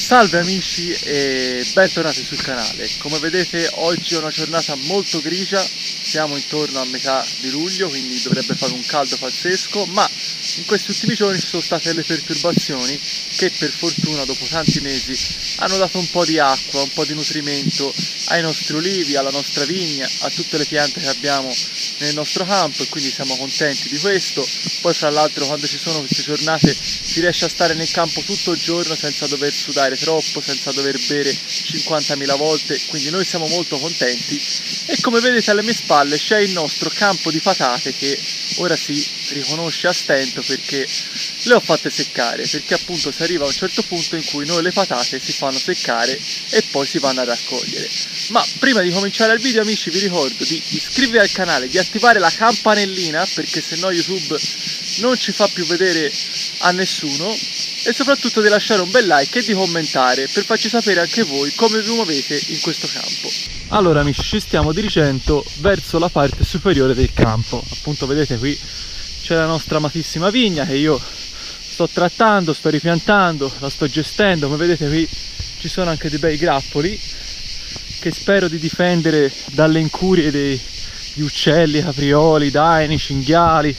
Salve amici e bentornati sul canale. Come vedete oggi è una giornata molto grigia, siamo intorno a metà di luglio, quindi dovrebbe fare un caldo pazzesco, ma in questi ultimi giorni ci sono state delle perturbazioni che per fortuna dopo tanti mesi hanno dato un po' di acqua, un po' di nutrimento ai nostri olivi, alla nostra vigna, a tutte le piante che abbiamo nel nostro campo, e quindi siamo contenti di questo. Poi fra l'altro quando ci sono queste giornate si riesce a stare nel campo tutto il giorno senza dover sudare troppo, senza dover bere 50.000 volte, quindi noi siamo molto contenti. E come vedete alle mie spalle c'è il nostro campo di patate che ora si riconosce a stento perché le ho fatte seccare, perché appunto si arriva a un certo punto in cui noi le patate si fanno seccare e poi si vanno a raccogliere. Ma prima di cominciare il video amici vi ricordo di iscrivervi al canale, di attivare la campanellina perché sennò YouTube non ci fa più vedere a nessuno, e soprattutto di lasciare un bel like e di commentare per farci sapere anche voi come vi muovete in questo campo. Allora amici, ci stiamo dirigendo verso la parte superiore del campo. Appunto vedete qui c'è la nostra amatissima vigna che io sto trattando, sto ripiantando, la sto gestendo. Come vedete qui ci sono anche dei bei grappoli che spero di difendere dalle incurie degli uccelli, caprioli, daini, cinghiali,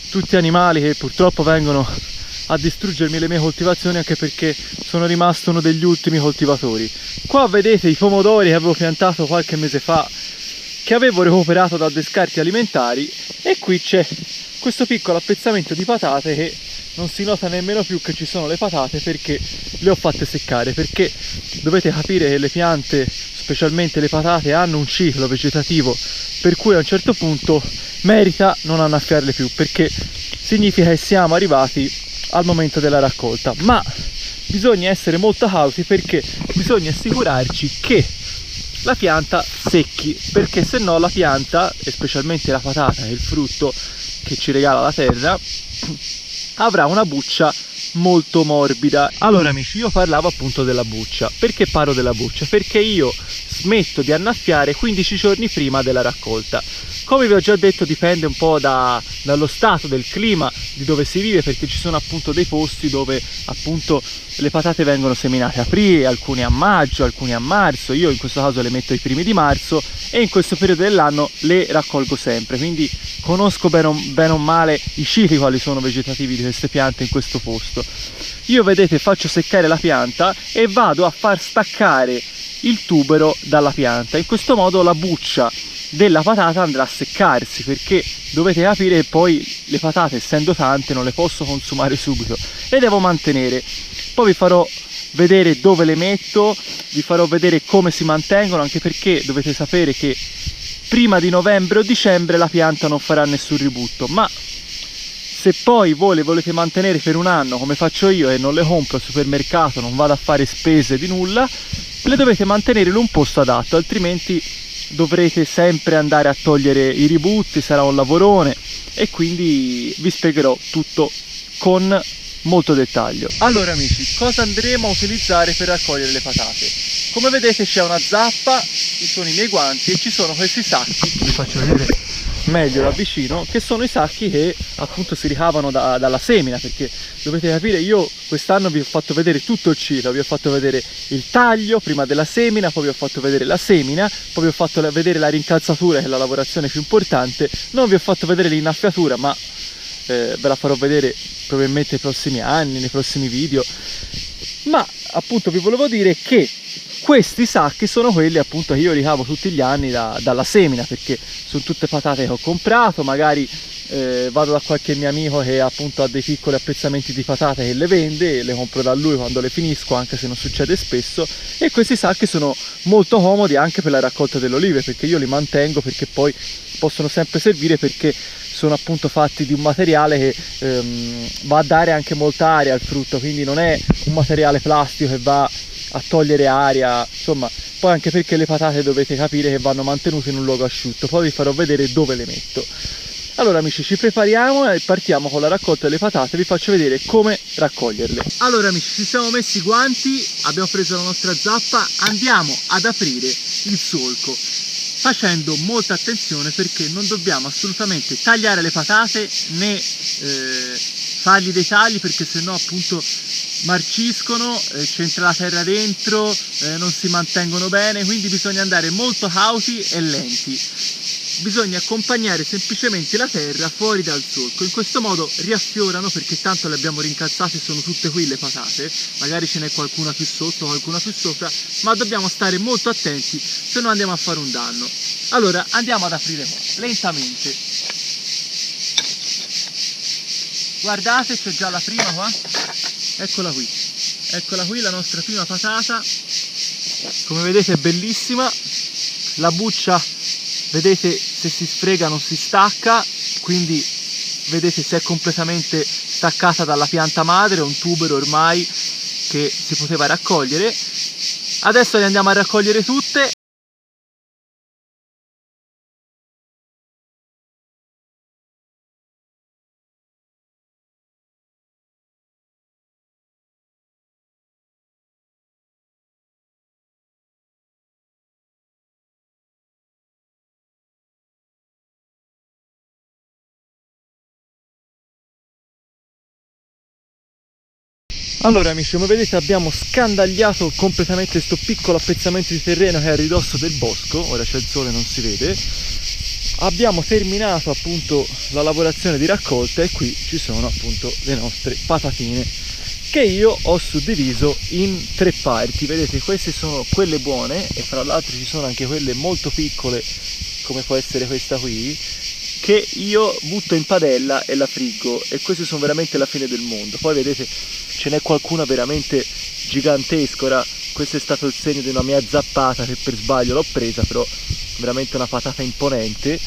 tutti animali che purtroppo vengono a distruggermi le mie coltivazioni, anche perché sono rimasto uno degli ultimi coltivatori. Qua vedete i pomodori che avevo piantato qualche mese fa, che avevo recuperato da descarti alimentari, e qui c'è questo piccolo appezzamento di patate che non si nota nemmeno più che ci sono le patate perché le ho fatte seccare, perché dovete capire che le piante, specialmente le patate, hanno un ciclo vegetativo per cui a un certo punto merita non annaffiarle più, perché significa che siamo arrivati al momento della raccolta. Ma bisogna essere molto cauti perché bisogna assicurarci che la pianta secchi, perché se no la pianta, e specialmente la patata che è il frutto che ci regala la terra, avrà una buccia molto morbida. Allora amici, io parlavo appunto della buccia. Perché parlo della buccia? Perché io smetto di annaffiare 15 giorni prima della raccolta. Come vi ho già detto, dipende un po' dallo stato del clima, di dove si vive, perché ci sono appunto dei posti dove appunto le patate vengono seminate a aprile, alcune a maggio, alcune a marzo. Io in questo caso le metto ai primi di marzo e in questo periodo dell'anno le raccolgo sempre, quindi conosco bene o male i cicli quali sono vegetativi di queste piante in questo posto. Io vedete faccio seccare la pianta e vado a far staccare il tubero dalla pianta. In questo modo la buccia della patata andrà a seccarsi, perché dovete capire che poi le patate, essendo tante, non le posso consumare subito, le devo mantenere. Poi vi farò vedere dove le metto, vi farò vedere come si mantengono, anche perché dovete sapere che prima di novembre o dicembre la pianta non farà nessun ributto. Ma se poi voi le volete mantenere per un anno come faccio io e non le compro al supermercato, non vado a fare spese di nulla, le dovete mantenere in un posto adatto, altrimenti dovrete sempre andare a togliere i ributti, sarà un lavorone, e quindi vi spiegherò tutto con molto dettaglio. Allora amici, cosa andremo a utilizzare per raccogliere le patate? Come vedete c'è una zappa, ci sono i miei guanti e ci sono questi sacchi, vi faccio vedere meglio da vicino, che sono i sacchi che appunto si ricavano dalla semina, perché dovete capire, io quest'anno vi ho fatto vedere tutto il ciclo, vi ho fatto vedere il taglio prima della semina, poi vi ho fatto vedere la semina, poi vi ho fatto vedere la rincalzatura, che è la lavorazione più importante. Non vi ho fatto vedere l'innaffiatura, ma ve la farò vedere probabilmente nei prossimi anni, nei prossimi video. Ma appunto vi volevo dire che questi sacchi sono quelli appunto che io ricavo tutti gli anni dalla semina, perché sono tutte patate che ho comprato, magari vado da qualche mio amico che appunto ha dei piccoli appezzamenti di patate che le vende, e le compro da lui quando le finisco, anche se non succede spesso. E questi sacchi sono molto comodi anche per la raccolta delle olive, perché io li mantengo, perché poi possono sempre servire, perché sono appunto fatti di un materiale che va a dare anche molta aria al frutto, quindi non è un materiale plastico che va a togliere aria, insomma. Poi anche perché le patate dovete capire che vanno mantenute in un luogo asciutto. Poi vi farò vedere dove le metto. Allora amici, ci prepariamo e partiamo con la raccolta delle patate, vi faccio vedere come raccoglierle. Allora amici, ci siamo messi i guanti, abbiamo preso la nostra zappa, andiamo ad aprire il solco, facendo molta attenzione perché non dobbiamo assolutamente tagliare le patate né fargli dei tagli, perché sennò appunto marciscono, c'entra la terra dentro, non si mantengono bene, quindi bisogna andare molto cauti e lenti. Bisogna accompagnare semplicemente la terra fuori dal solco, in questo modo riaffiorano, perché tanto le abbiamo rincalzate, sono tutte qui le patate, magari ce n'è qualcuna più sotto, qualcuna più sopra, ma dobbiamo stare molto attenti, se no andiamo a fare un danno. Allora andiamo ad aprire qua, lentamente. Guardate, c'è già la prima qua, eccola qui la nostra prima patata, come vedete è bellissima, la buccia vedete se si sfrega non si stacca, quindi vedete si è completamente staccata dalla pianta madre, è un tubero ormai che si poteva raccogliere. Adesso le andiamo a raccogliere tutte. Allora amici, come vedete abbiamo scandagliato completamente questo piccolo appezzamento di terreno che è a ridosso del bosco, ora c'è il sole, non si vede. Abbiamo terminato appunto la lavorazione di raccolta e qui ci sono appunto le nostre patatine che io ho suddiviso in 3 parti. Vedete, queste sono quelle buone e fra l'altro ci sono anche quelle molto piccole, come può essere questa qui, che io butto in padella e la friggo, e queste sono veramente la fine del mondo. Poi vedete ce n'è qualcuna veramente gigantesca, ora questo è stato il segno di una mia zappata che per sbaglio l'ho presa, però veramente una patata imponente.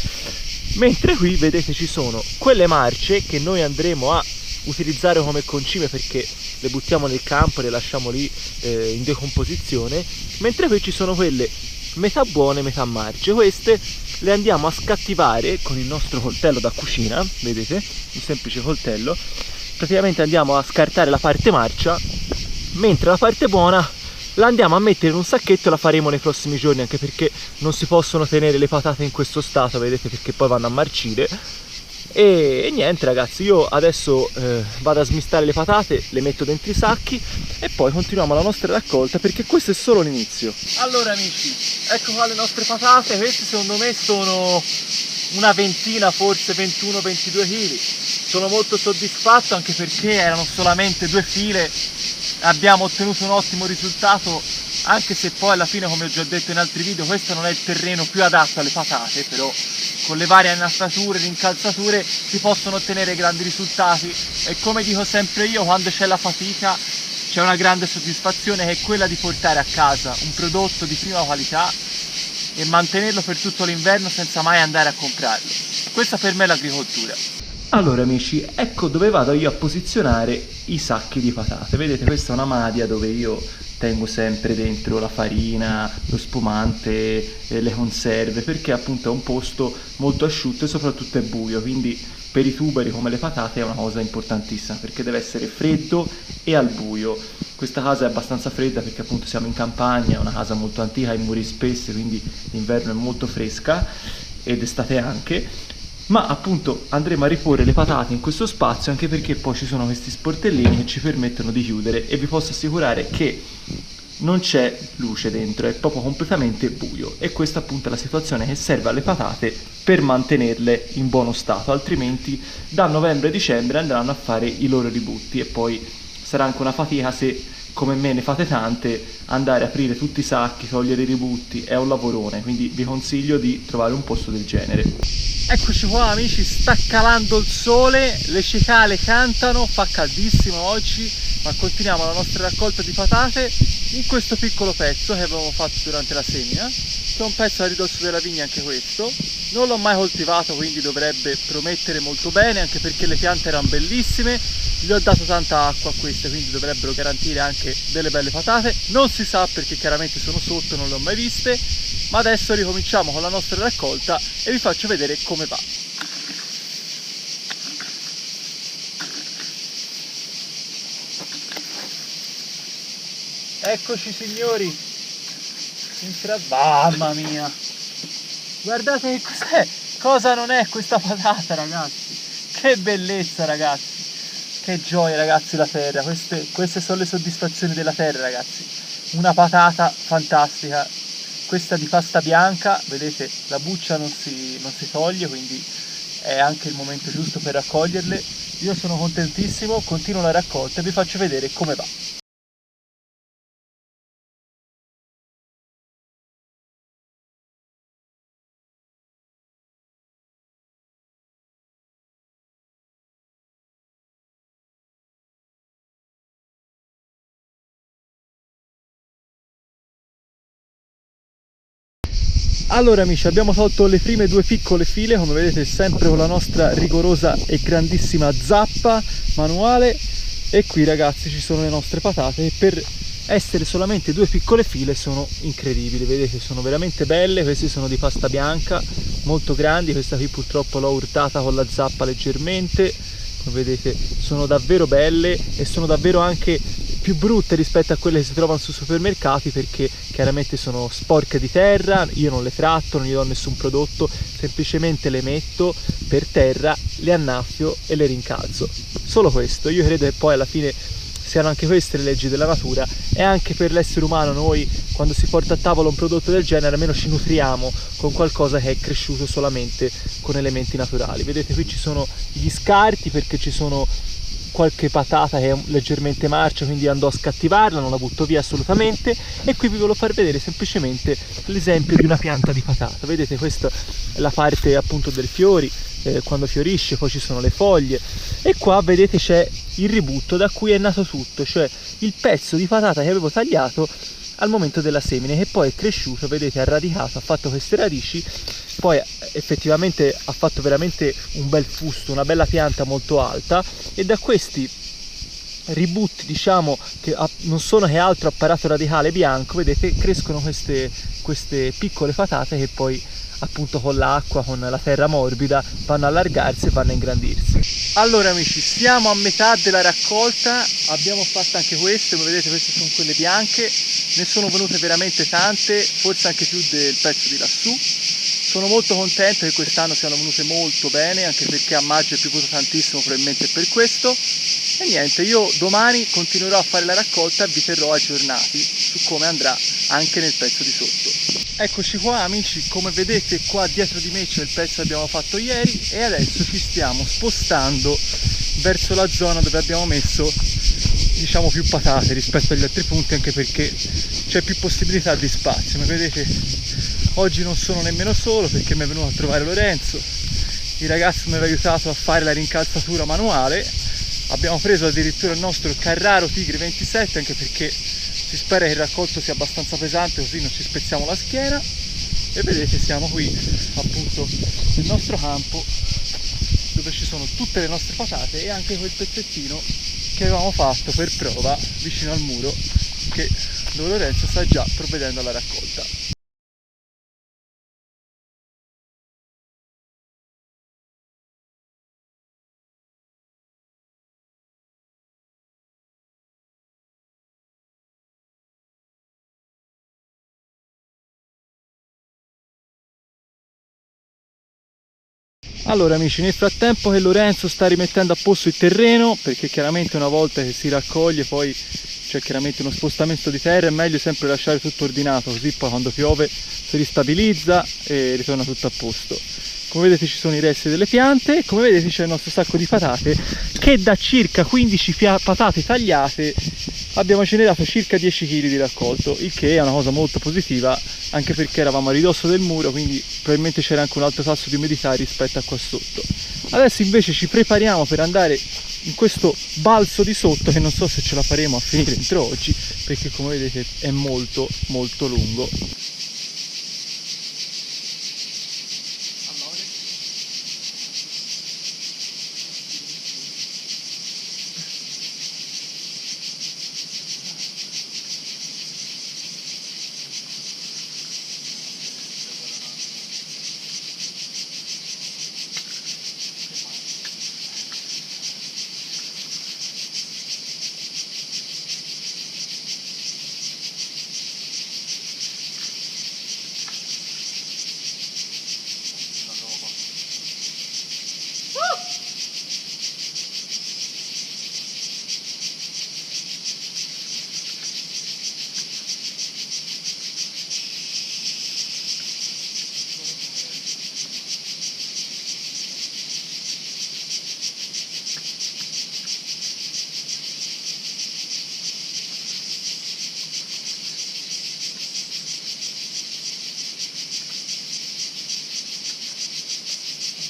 Mentre qui vedete ci sono quelle marce che noi andremo a utilizzare come concime, perché le buttiamo nel campo e le lasciamo lì in decomposizione, mentre qui ci sono quelle metà buone metà marce. Queste le andiamo a scattivare con il nostro coltello da cucina, vedete, un semplice coltello. Praticamente andiamo a scartare la parte marcia, mentre la parte buona la andiamo a mettere in un sacchetto e la faremo nei prossimi giorni, anche perché non si possono tenere le patate in questo stato, vedete, perché poi vanno a marcire. E niente ragazzi, io adesso vado a smistare le patate, le metto dentro i sacchi e poi continuiamo la nostra raccolta, perché questo è solo l'inizio. Allora amici, ecco qua le nostre patate. Queste secondo me sono una ventina, forse 21-22 kg. Sono molto soddisfatto anche perché erano solamente 2 file, abbiamo ottenuto un ottimo risultato, anche se poi alla fine, come ho già detto in altri video, questo non è il terreno più adatto alle patate, però con le varie annastature, rincalzature si possono ottenere grandi risultati. E come dico sempre io, quando c'è la fatica c'è una grande soddisfazione, che è quella di portare a casa un prodotto di prima qualità e mantenerlo per tutto l'inverno senza mai andare a comprarlo. Questa per me è l'agricoltura. Allora amici, ecco dove vado io a posizionare i sacchi di patate. Vedete, questa è una madia dove io tengo sempre dentro la farina, lo spumante, le conserve, perché appunto è un posto molto asciutto e soprattutto è buio, quindi per i tuberi come le patate è una cosa importantissima, perché deve essere freddo e al buio. Questa casa è abbastanza fredda perché appunto siamo in campagna, è una casa molto antica, ha i muri spessi, quindi l'inverno è molto fresca ed estate anche. Ma appunto andremo a riporre le patate in questo spazio, anche perché poi ci sono questi sportellini che ci permettono di chiudere, e vi posso assicurare che non c'è luce dentro, è proprio completamente buio, e questa appunto è la situazione che serve alle patate per mantenerle in buono stato, altrimenti da novembre a dicembre andranno a fare i loro ributti e poi sarà anche una fatica, se come me ne fate tante, andare a aprire tutti i sacchi, togliere i ributti, è un lavorone, quindi vi consiglio di trovare un posto del genere. Eccoci qua amici, sta calando il sole, le cicale cantano, fa caldissimo oggi, ma continuiamo la nostra raccolta di patate in questo piccolo pezzo che avevamo fatto durante la semina, che è un pezzo a ridosso della vigna anche questo. Non l'ho mai coltivato, quindi dovrebbe promettere molto bene, anche perché le piante erano bellissime, gli ho dato tanta acqua a queste, quindi dovrebbero garantire anche delle belle patate. Non si sa perché chiaramente sono sotto, non le ho mai viste, ma adesso ricominciamo con la nostra raccolta e vi faccio vedere come va. Eccoci signori, mamma mia, guardate che cos'è, cosa non è questa patata ragazzi, che bellezza ragazzi, Che gioia ragazzi la terra, queste sono le soddisfazioni della terra ragazzi. Una patata fantastica, questa di pasta bianca, vedete la buccia non si toglie, quindi è anche il momento giusto per raccoglierle. Io sono contentissimo, continuo la raccolta e vi faccio vedere come va. Allora amici, abbiamo tolto le prime due piccole file, come vedete sempre con la nostra rigorosa e grandissima zappa manuale, e qui ragazzi ci sono le nostre patate, e per essere solamente due piccole file sono incredibili, vedete sono veramente belle. Queste sono di pasta bianca, molto grandi, questa qui purtroppo l'ho urtata con la zappa leggermente, come vedete sono davvero belle e sono davvero anche più brutte rispetto a quelle che si trovano sui supermercati, perché chiaramente sono sporche di terra. Io non le tratto, non gli do nessun prodotto, semplicemente le metto per terra, le annaffio e le rincalzo, solo questo. Io credo che poi alla fine siano anche queste le leggi della natura, e anche per l'essere umano noi quando si porta a tavola un prodotto del genere almeno ci nutriamo con qualcosa che è cresciuto solamente con elementi naturali. Vedete qui ci sono gli scarti perché ci sono qualche patata che è leggermente marcia, quindi andò a scattivarla, non la butto via assolutamente. E qui vi volevo far vedere semplicemente l'esempio di una pianta di patata. Vedete, questa è la parte appunto dei fiori, quando fiorisce, poi ci sono le foglie, e qua vedete c'è il ributto da cui è nato tutto, cioè il pezzo di patata che avevo tagliato al momento della semine, che poi è cresciuto, vedete, ha radicato, ha fatto queste radici, poi effettivamente ha fatto veramente un bel fusto, una bella pianta molto alta, e da questi ributti, diciamo, che non sono che altro apparato radicale bianco, vedete, crescono queste piccole patate che poi appunto con l'acqua, con la terra morbida, vanno a allargarsi e vanno a ingrandirsi. Allora amici, siamo a metà della raccolta, abbiamo fatto anche queste, come vedete queste sono quelle bianche, ne sono venute veramente tante, forse anche più del pezzo di lassù. Sono molto contento che quest'anno siano venute molto bene, anche perché a maggio è piovuto tantissimo, probabilmente per questo. E niente, io domani continuerò a fare la raccolta e vi terrò aggiornati su come andrà anche nel pezzo di sotto. Eccoci qua amici, come vedete qua dietro di me c'è il pezzo che abbiamo fatto ieri, e adesso ci stiamo spostando verso la zona dove abbiamo messo, diciamo, più patate rispetto agli altri punti, anche perché c'è più possibilità di spazio. Come vedete oggi non sono nemmeno solo, perché mi è venuto a trovare Lorenzo, il ragazzo mi aveva aiutato a fare la rincalzatura manuale. Abbiamo preso addirittura il nostro Carraro Tigre 27, anche perché si spera che il raccolto sia abbastanza pesante, così non ci spezziamo la schiena. E vedete, siamo qui appunto nel nostro campo dove ci sono tutte le nostre patate e anche quel pezzettino che avevamo fatto per prova vicino al muro, dove Lorenzo sta già provvedendo alla raccolta. Allora amici, nel frattempo che Lorenzo sta rimettendo a posto il terreno, perché chiaramente una volta che si raccoglie poi c'è chiaramente uno spostamento di terra, è meglio sempre lasciare tutto ordinato, così poi quando piove si ristabilizza e ritorna tutto a posto. Come vedete ci sono i resti delle piante, e come vedete c'è il nostro sacco di patate, che da circa 15 patate tagliate abbiamo generato circa 10 kg di raccolto, il che è una cosa molto positiva, anche perché eravamo a ridosso del muro, quindi probabilmente c'era anche un alto tasso di umidità rispetto a qua sotto. Adesso invece ci prepariamo per andare in questo balzo di sotto, che non so se ce la faremo a finire entro oggi, perché come vedete è molto molto lungo.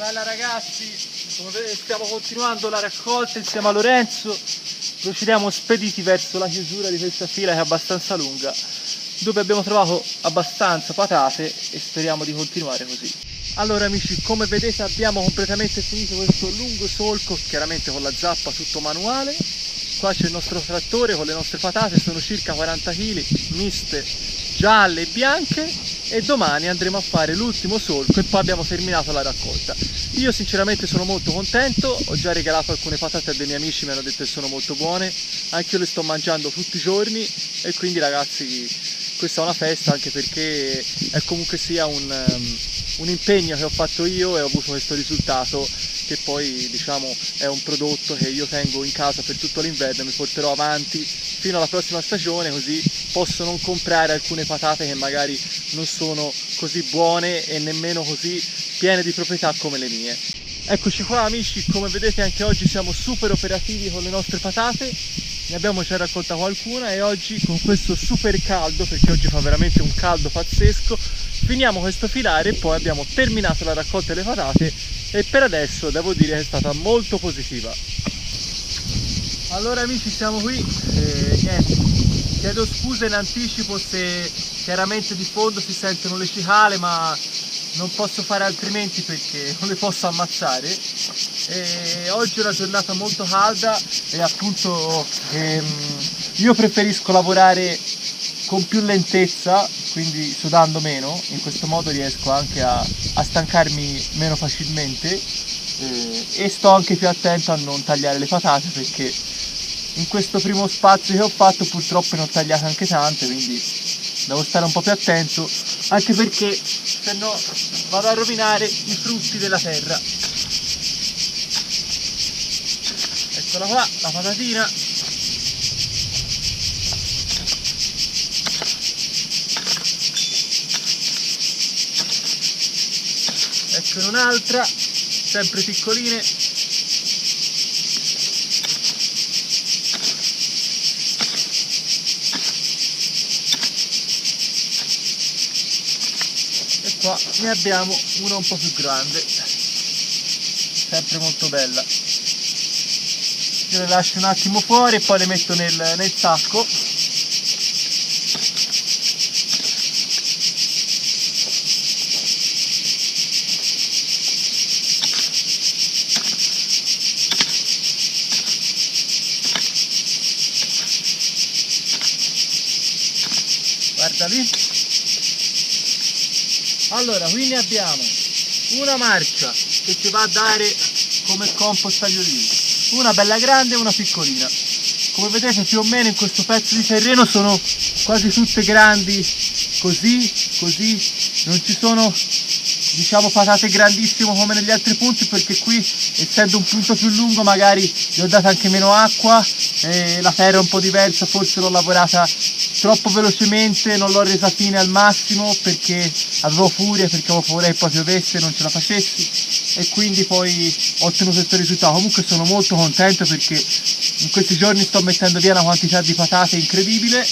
Bella ragazzi, come vedete stiamo continuando la raccolta insieme a Lorenzo. Procediamo spediti verso la chiusura di questa fila che è abbastanza lunga, dove abbiamo trovato abbastanza patate e speriamo di continuare così. Allora amici, come vedete abbiamo completamente finito questo lungo solco, chiaramente con la zappa tutto manuale. Qua c'è il nostro trattore con le nostre patate, sono circa 40 kg, miste, gialle e bianche, e domani andremo a fare l'ultimo solco e poi abbiamo terminato la raccolta. Io sinceramente sono molto contento, ho già regalato alcune patate a dei miei amici, mi hanno detto che sono molto buone, anche io le sto mangiando tutti i giorni e quindi ragazzi questa è una festa, anche perché è comunque sia un impegno che ho fatto io e ho avuto questo risultato, che poi diciamo è un prodotto che io tengo in casa per tutto l'inverno e mi porterò avanti fino alla prossima stagione, così posso non comprare alcune patate che magari non sono così buone e nemmeno così piene di proprietà come le mie. Eccoci qua amici, come vedete anche oggi siamo super operativi con le nostre patate, ne abbiamo già raccolta qualcuna e oggi con questo super caldo, perché oggi fa veramente un caldo pazzesco, finiamo questo filare e poi abbiamo terminato la raccolta delle patate e per adesso devo dire che è stata molto positiva. Allora amici, siamo qui e niente, chiedo scusa in anticipo se chiaramente di fondo si sentono le cicale, ma non posso fare altrimenti perché non le posso ammazzare. E oggi è una giornata molto calda e appunto io preferisco lavorare con più lentezza, quindi sudando meno, in questo modo riesco anche a stancarmi meno facilmente e sto anche più attento a non tagliare le patate, perché in questo primo spazio che ho fatto purtroppo ne ho tagliate anche tante, quindi devo stare un po' più attento, anche perché se no vado a rovinare i frutti della terra. Eccola qua, la patatina. Ecco un'altra, sempre piccoline. E qua ne abbiamo una un po' più grande, sempre molto bella. Io le lascio un attimo fuori e poi le metto nel sacco. Guarda lì. Allora, qui ne abbiamo una marcia che ci va a dare come compost agli olivi, una bella grande e una piccolina. Come vedete più o meno in questo pezzo di terreno sono quasi tutte grandi, così, non ci sono diciamo patate grandissime come negli altri punti, perché qui essendo un punto più lungo magari gli ho dato anche meno acqua e la terra è un po' diversa, forse l'ho lavorata troppo velocemente, non l'ho resa fine al massimo perché avevo furia, perché avevo paura che poi piovesse e non ce la facessi, e quindi poi ho ottenuto questo risultato. Comunque sono molto contento perché in questi giorni sto mettendo via una quantità di patate incredibile.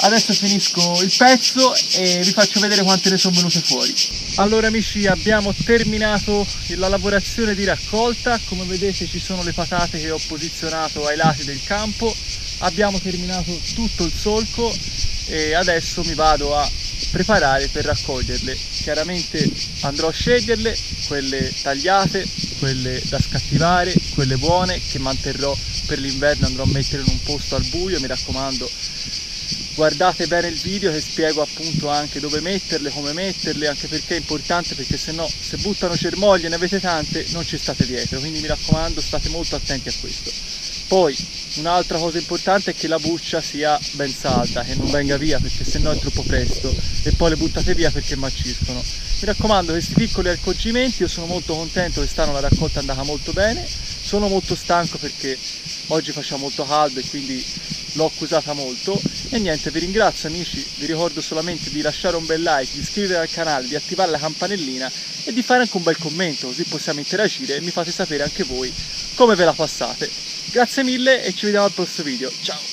Adesso finisco il pezzo e vi faccio vedere quante ne sono venute fuori. Allora amici, abbiamo terminato la lavorazione di raccolta. Come vedete ci sono le patate che ho posizionato ai lati del campo. Abbiamo terminato tutto il solco e adesso mi vado a preparare per raccoglierle. Chiaramente andrò a sceglierle, quelle tagliate, quelle da scattivare, quelle buone che manterrò per l'inverno, andrò a mettere in un posto al buio. Mi raccomando, guardate bene il video che spiego appunto anche dove metterle, come metterle, anche perché è importante, perché se no se buttano cermoglie e ne avete tante non ci state dietro, quindi mi raccomando state molto attenti a questo. Poi un'altra cosa importante è che la buccia sia ben salda, che non venga via, perché se no è troppo presto e poi le buttate via perché marciscono. Mi raccomando, questi piccoli accorgimenti. Io sono molto contento, quest'anno la raccolta è andata molto bene, sono molto stanco perché oggi faceva molto caldo e quindi l'ho accusata molto. E niente, vi ringrazio amici, vi ricordo solamente di lasciare un bel like, di iscrivervi al canale, di attivare la campanellina e di fare anche un bel commento, così possiamo interagire e mi fate sapere anche voi come ve la passate. Grazie mille e ci vediamo al prossimo video, ciao!